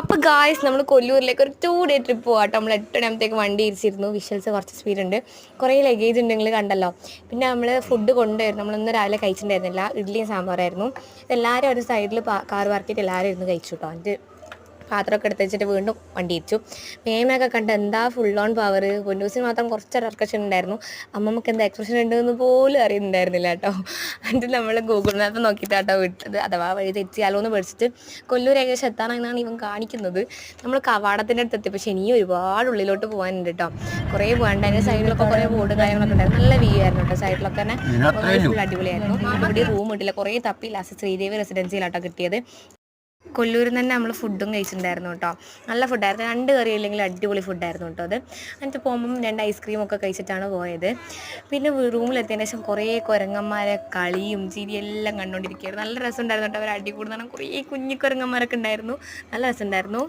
അപ്പോൾ ഗായ്സ് നമ്മൾ കൊല്ലൂരിലേക്ക് ഒരു 2 ഡേ ട്രിപ്പ് പോകാട്ടോ. നമ്മൾ 8 മണിയാകുമ്പോഴത്തേക്ക് വണ്ടി ഇരിച്ചിരുന്നു. വിഷ്വൽസ് കുറച്ച് സ്പീഡ് ഉണ്ട്, കുറേ ലഗേജ് ഉണ്ട്, നിങ്ങൾ കണ്ടല്ലോ. പിന്നെ നമ്മൾ ഫുഡ് കൊണ്ടുവരുന്നു. നമ്മളൊന്നും രാവിലെ കഴിച്ചിട്ടുണ്ടായിരുന്നില്ല, ഇഡ്ഡലിയും സാമ്പാറായിരുന്നു. എല്ലാവരും ഒരു സൈഡിൽ കാർ പാർക്കിയിട്ട് എല്ലാവരും ഇരുന്ന് കഴിച്ചു കേട്ടോ. എന്നിട്ട് പാത്രമൊക്കെ എടുത്ത് വെച്ചിട്ട് വീണ്ടും വണ്ടി ഇരിച്ചു. മേമയൊക്കെ കണ്ട് എന്താ ഫുൾ ഓൺ പവർ. പൊന്നൂസിന് മാത്രം കുറച്ചൊരു എക്സ്പ്രഷൻ ഉണ്ടായിരുന്നു. അമ്മമ്മക്ക് എന്താ എക്സ്പ്രഷൻ ഉണ്ടെന്ന് പോലും അറിയുന്നുണ്ടായിരുന്നില്ല കേട്ടോ. എന്നിട്ട് നമ്മൾ ഗൂഗിൾ മാപ്പ് നോക്കിയിട്ടാട്ടോ വിട്ടത്, അഥവാ വഴി തെറ്റിയാലോ എന്ന് പഠിച്ചിട്ട്. കൊല്ലൂർ ഏകദേശം എത്താനാണെന്നാണ് ഇവൻ കാണിക്കുന്നത്. നമ്മൾ കവാടത്തിൻ്റെ അടുത്ത് എത്തി, പക്ഷേ ഇനിയും ഒരുപാട് ഉള്ളിലോട്ട് പോകാനുണ്ട് കേട്ടോ. കുറേ പോകാണ്ട്. അതിൻ്റെ സൈഡിലൊക്കെ കുറേ ബോർഡും കാര്യങ്ങളൊക്കെ ഉണ്ടായിരുന്നു. നല്ല വ്യൂ ആയിരുന്നു കേട്ടോ. സൈഡിലൊക്കെ തന്നെ ഫുൾ അടിപൊളിയായിരുന്നു. ഇവിടെ റൂം കിട്ടില്ല, കുറേ തപ്പി ലാസ്റ്റ് ശ്രീദേവി റെസിഡൻസിയിലാട്ടോ കിട്ടിയത്. കൊല്ലൂരിൽ നിന്ന് തന്നെ നമ്മൾ ഫുഡും കഴിച്ചിട്ടുണ്ടായിരുന്നു കേട്ടോ. നല്ല ഫുഡായിരുന്നു, 2 കറി ഇല്ലെങ്കിൽ അടിപൊളി ഫുഡായിരുന്നു കേട്ടോ അത്. എന്നിട്ട് പോകുമ്പം 2 ഐസ്ക്രീമൊക്കെ കഴിച്ചിട്ടാണ് പോയത്. പിന്നെ റൂമിലെത്തിയതിന് ശേഷം കുറേ കുരങ്ങന്മാരെ കളിയും ചിരിയും എല്ലാം കണ്ടുകൊണ്ടിരിക്കുകയായിരുന്നു. നല്ല രസമുണ്ടായിരുന്നു കേട്ടോ. അവർ അടികൂടുന്ന കുറേ കുഞ്ഞു കുരങ്ങന്മാരൊക്കെ ഉണ്ടായിരുന്നു. നല്ല രസമുണ്ടായിരുന്നു.